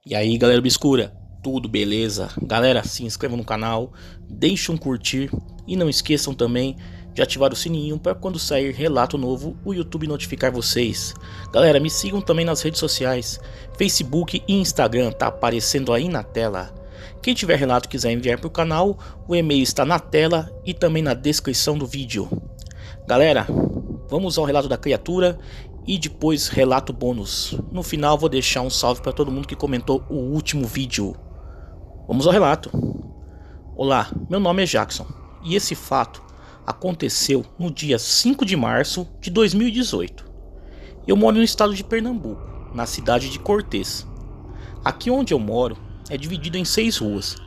E aí, galera obscura, tudo beleza? Galera, se inscrevam no canal, deixem um curtir e não esqueçam também de ativar o sininho para quando sair relato novo o YouTube notificar vocês. Galera, me sigam também nas redes sociais, Facebook e Instagram, tá aparecendo aí na tela. Quem tiver relato e quiser enviar para o canal, o e-mail está na tela e também na descrição do vídeo. Galera, vamos ao relato da criatura e depois relato bônus. No final vou deixar um salve para todo mundo que comentou o último vídeo. Vamos ao relato. Olá, meu nome é Jackson e esse fato aconteceu no dia 5 de março de 2018. Eu moro no estado de Pernambuco, na cidade de Cortês. Aqui onde eu moro é dividido em 6 ruas.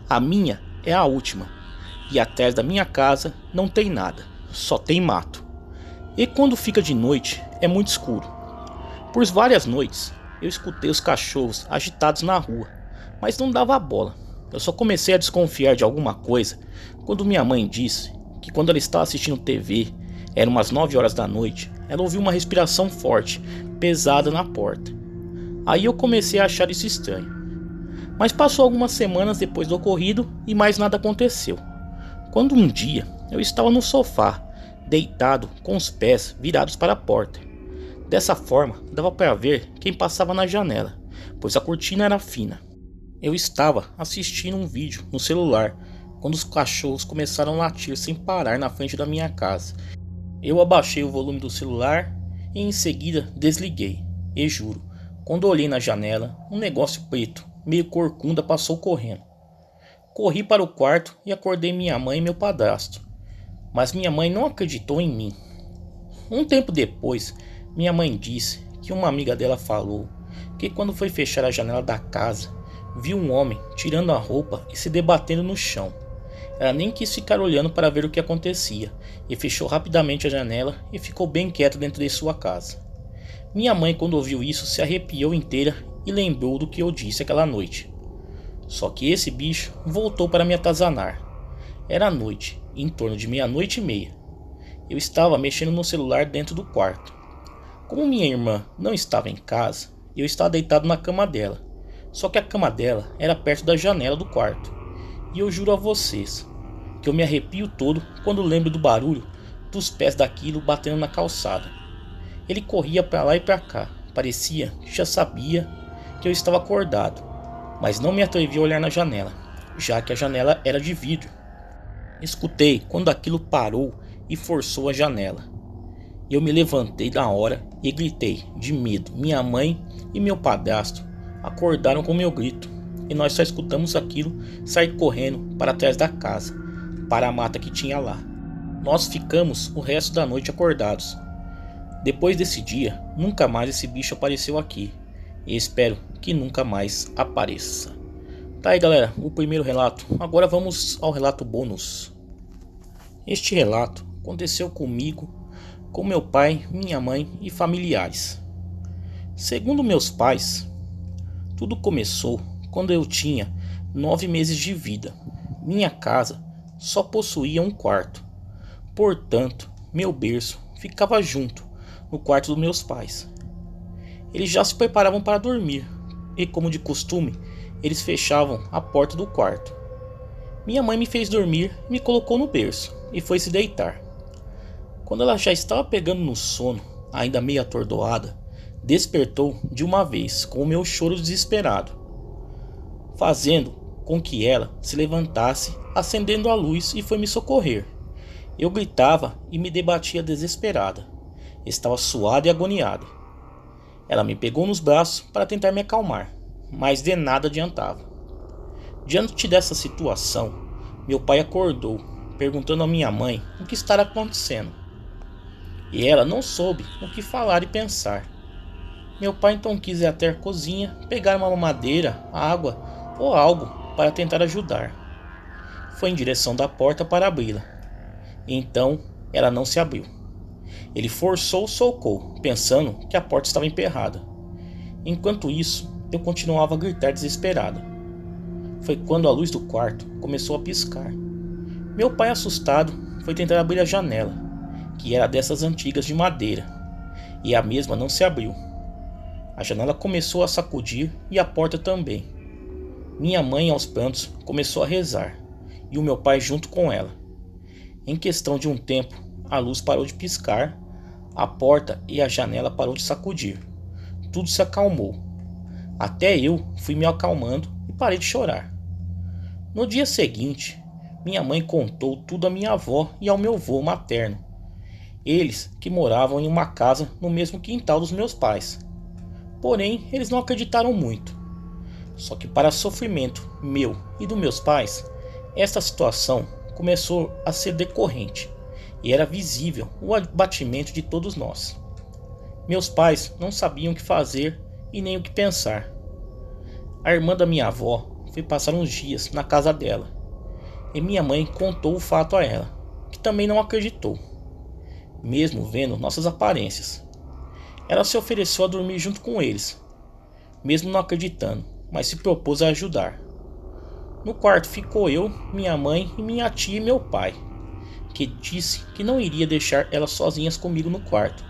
A minha é a última e atrás da minha casa não tem nada, só tem mato. E quando fica de noite é muito escuro. Por várias noites eu escutei os cachorros agitados na rua, mas não dava bola. Eu só comecei a desconfiar de alguma coisa quando minha mãe disse que quando ela estava assistindo TV, eram umas 9 horas da noite, ela ouviu uma respiração forte, pesada na porta. Aí eu comecei a achar isso estranho. Mas passou algumas semanas depois do ocorrido e mais nada aconteceu. Quando um dia eu estava no sofá, deitado com os pés virados para a porta. Dessa forma dava para ver quem passava na janela, pois a cortina era fina. Eu estava assistindo um vídeo no celular quando os cachorros começaram a latir sem parar na frente da minha casa. Eu abaixei o volume do celular e em seguida desliguei. E juro, quando olhei na janela, um negócio preto, meio corcunda, passou correndo. Corri para o quarto e acordei minha mãe e meu padrasto. Mas minha mãe não acreditou em mim. Um tempo depois, minha mãe disse que uma amiga dela falou que quando foi fechar a janela da casa, viu um homem tirando a roupa e se debatendo no chão. Ela nem quis ficar olhando para ver o que acontecia e fechou rapidamente a janela e ficou bem quieta dentro de sua casa. Minha mãe, quando ouviu isso, se arrepiou inteira e lembrou do que eu disse aquela noite. Só que esse bicho voltou para me atazanar. Era noite, em torno de 00:30. Eu estava mexendo no celular dentro do quarto. Como minha irmã não estava em casa, eu estava deitado na cama dela. Só que a cama dela era perto da janela do quarto. E eu juro a vocês que eu me arrepio todo quando lembro do barulho dos pés daquilo batendo na calçada. Ele corria para lá e para cá. Parecia que já sabia que eu estava acordado, mas não me atrevi a olhar na janela, já que a janela era de vidro. Escutei quando aquilo parou e forçou a janela. Eu me levantei na hora e gritei de medo. Minha mãe e meu padrasto acordaram com meu grito e nós só escutamos aquilo sair correndo para trás da casa, para a mata que tinha lá. Nós ficamos o resto da noite acordados. Depois desse dia, nunca mais esse bicho apareceu aqui e espero que nunca mais apareça. Tá aí, galera, o primeiro relato. Agora vamos ao relato bônus. Este relato aconteceu comigo, com meu pai, minha mãe e familiares. Segundo meus pais, tudo começou quando eu tinha 9 meses de vida. Minha casa só possuía um quarto, portanto, meu berço ficava junto no quarto dos meus pais. Eles já se preparavam para dormir e, como de costume, eles fechavam a porta do quarto. Minha mãe me fez dormir, me colocou no berço e foi se deitar. Quando ela já estava pegando no sono, ainda meio atordoada, despertou de uma vez com o meu choro desesperado, fazendo com que ela se levantasse, acendendo a luz e foi me socorrer. Eu gritava e me debatia desesperada. Estava suada e agoniada. Ela me pegou nos braços para tentar me acalmar, mas de nada adiantava. Diante dessa situação, meu pai acordou, perguntando à minha mãe o que estava acontecendo. E ela não soube o que falar e pensar. Meu pai então quis ir até a cozinha, pegar uma mamadeira, água ou algo para tentar ajudar. Foi em direção da porta para abri-la. Então ela não se abriu. Ele forçou o socorro, pensando que a porta estava emperrada. Enquanto isso, eu continuava a gritar desesperada. Foi quando a luz do quarto começou a piscar. Meu pai, assustado, foi tentar abrir a janela, que era dessas antigas de madeira. e a mesma não se abriu. A janela começou a sacudir e a porta também. Minha mãe, aos prantos, começou a rezar, e o meu pai junto com ela. Em questão de um tempo, a luz parou de piscar, a porta e a janela parou de sacudir. Tudo se acalmou. Até eu fui me acalmando e parei de chorar. No dia seguinte, minha mãe contou tudo à minha avó e ao meu avô materno. Eles que moravam em uma casa no mesmo quintal dos meus pais. Porém, eles não acreditaram muito. Só que para sofrimento meu e dos meus pais, esta situação começou a ser decorrente e era visível o abatimento de todos nós. Meus pais não sabiam o que fazer e nem o que pensar. A irmã da minha avó foi passar uns dias na casa dela e minha mãe contou o fato a ela, que também não acreditou, mesmo vendo nossas aparências. Ela se ofereceu a dormir junto com eles, mesmo não acreditando, mas se propôs a ajudar. No quarto ficou eu, minha mãe e minha tia e meu pai, que disse que não iria deixar elas sozinhas comigo no quarto,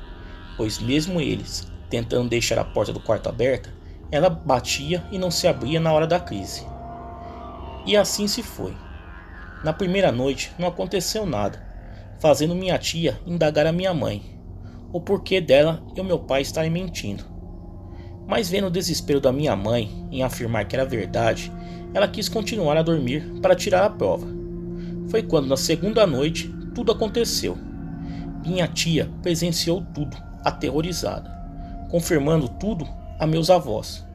pois mesmo eles tentando deixar a porta do quarto aberta, ela batia e não se abria na hora da crise. E assim se foi. Na primeira noite não aconteceu nada, fazendo minha tia indagar a minha mãe o porquê dela e o meu pai estarem mentindo. Mas vendo o desespero da minha mãe em afirmar que era verdade, ela quis continuar a dormir para tirar a prova. Foi quando na segunda noite tudo aconteceu. Minha tia presenciou tudo, aterrorizada, confirmando tudo a meus avós.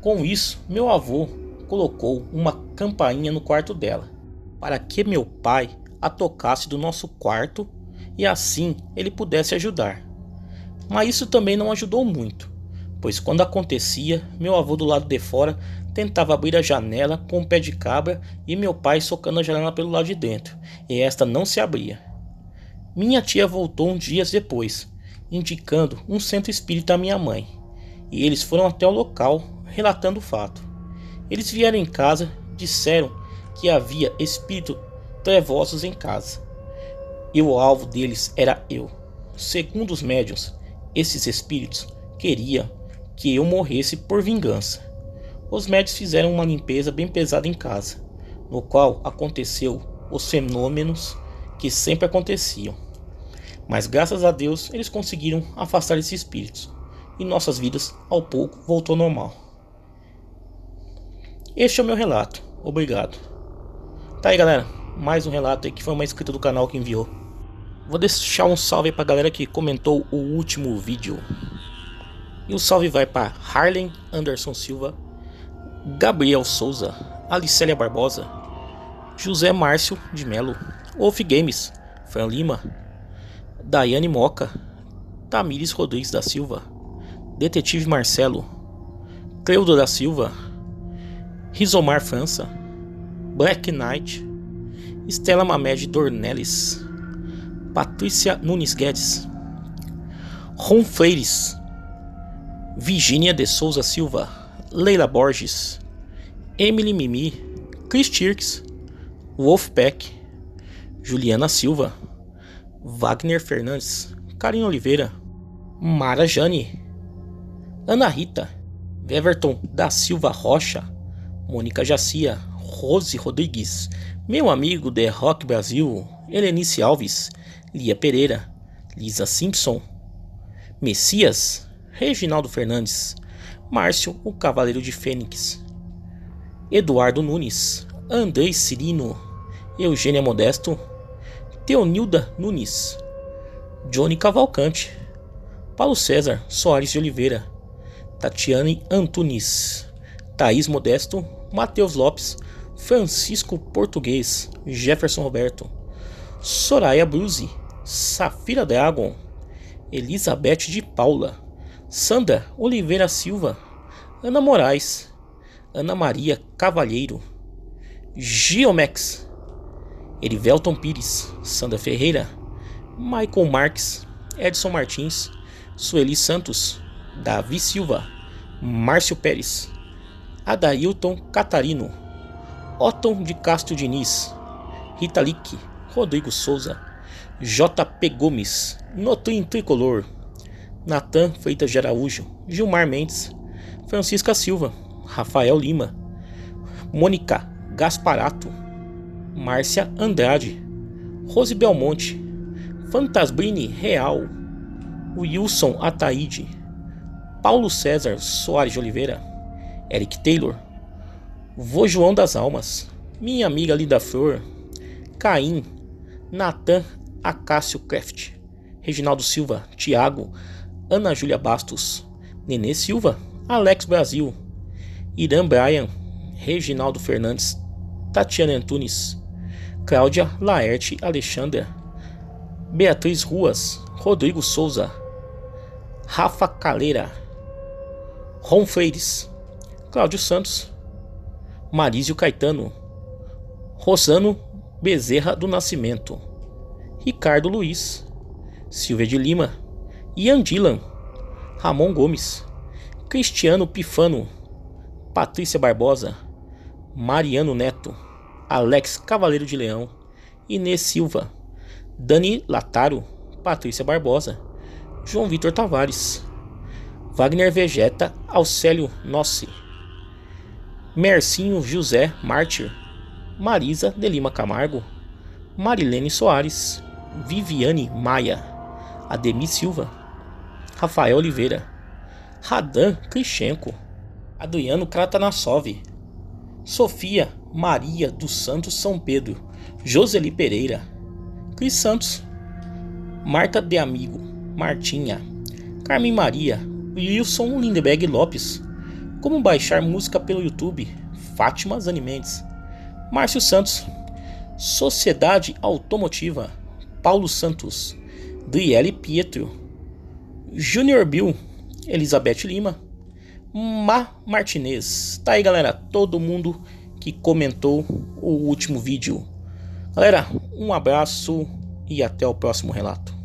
Com isso, meu avô colocou uma campainha no quarto dela, para que meu pai a tocasse do nosso quarto e assim ele pudesse ajudar. Mas isso também não ajudou muito, pois quando acontecia, meu avô do lado de fora tentava abrir a janela com o pé de cabra e meu pai socando a janela pelo lado de dentro, e esta não se abria. Minha tia voltou uns dias depois, indicando um centro espírita à minha mãe, e eles foram até o local, relatando o fato. Eles vieram em casa, disseram que havia espíritos trevosos em casa, e o alvo deles era eu. Segundo os médiuns, esses espíritos queriam que eu morresse por vingança. Os médiuns fizeram uma limpeza bem pesada em casa, no qual aconteceu os fenômenos que sempre aconteciam. Mas graças a Deus eles conseguiram afastar esses espíritos, e nossas vidas ao pouco voltou ao normal. Este é o meu relato. Obrigado. Tá aí, galera, mais um relato aí que foi uma inscrita do canal que enviou. Vou deixar um salve aí pra galera que comentou o último vídeo. E o salve vai para Harlen Anderson Silva, Gabriel Souza, Alicélia Barbosa, José Márcio de Melo, Wolf Games, Fran Lima, Daiane Moca, Tamires Rodrigues da Silva, Detetive Marcelo, Cleudo da Silva, Rizomar França, Black Knight, Estela Mamed Dornelles, Patrícia Nunes Guedes, Ron Freires, Virgínia de Souza Silva, Leila Borges, Emily Mimi, Chris Tirks, Wolfpack, Juliana Silva, Wagner Fernandes, Karine Oliveira, Mara Jane, Ana Rita, Everton da Silva Rocha, Mônica Jacia, Rose Rodrigues, meu amigo The Rock Brasil, Helenice Alves, Lia Pereira, Lisa Simpson, Messias, Reginaldo Fernandes, Márcio o Cavaleiro de Fênix, Eduardo Nunes, Andrei Cirino, Eugênia Modesto, Teonilda Nunes, Johnny Cavalcante, Paulo César Soares de Oliveira, Tatiane Antunes, Thaís Modesto, Matheus Lopes, Francisco Português, Jefferson Roberto, Soraya Bruzi, Safira Dragon, Elizabeth de Paula, Sandra Oliveira Silva, Ana Moraes, Ana Maria Cavalheiro, Giomex, Erivelton Pires, Sandra Ferreira, Michael Marques, Edson Martins, Sueli Santos, Davi Silva, Márcio Pérez, Adailton Catarino, Otton de Castro Diniz, Rita Lick, Rodrigo Souza, JP Gomes, Notrim Tricolor, Natan Freitas de Araújo, Gilmar Mendes, Francisca Silva, Rafael Lima, Mônica Gasparato, Márcia Andrade, Rose Belmonte, Fantasbrini Real, Wilson Ataíde, Paulo César Soares de Oliveira, Eric Taylor, Vô João das Almas, minha amiga Lida Flor, Caim, Natan Acácio Craft, Reginaldo Silva, Thiago, Ana Júlia Bastos, Nenê Silva, Alex Brasil, Irã Brian, Reginaldo Fernandes, Tatiana Antunes, Cláudia Laerte Alexandra, Beatriz Ruas, Rodrigo Souza, Rafa Caleira, Ron Freires, Cláudio Santos, Marísio Caetano, Rosano Bezerra do Nascimento, Ricardo Luiz, Silvia de Lima, Ian Dylan, Ramon Gomes, Cristiano Pifano, Patrícia Barbosa, Mariano Neto, Alex Cavaleiro de Leão, Inês Silva, Dani Lataro, Patrícia Barbosa, João Vitor Tavares, Wagner Vegeta, Alcélio Nossi, Mercinho José Mártir, Marisa de Lima Camargo, Marilene Soares, Viviane Maia, Ademir Silva, Rafael Oliveira, Radan Krishenko, Adriano Kratanassov, Sofia Maria dos Santos São Pedro, Joseli Pereira, Cris Santos, Marta de Amigo, Martinha, Carmen Maria, Wilson Lindbergh Lopes, Como baixar música pelo YouTube, Fátima Zani Mendes, Márcio Santos, Sociedade Automotiva, Paulo Santos, Driele Pietro, Junior Bill, Elizabeth Lima, Martinez. Tá aí, galera, todo mundo que comentou o último vídeo. Galera, um abraço e até o próximo relato.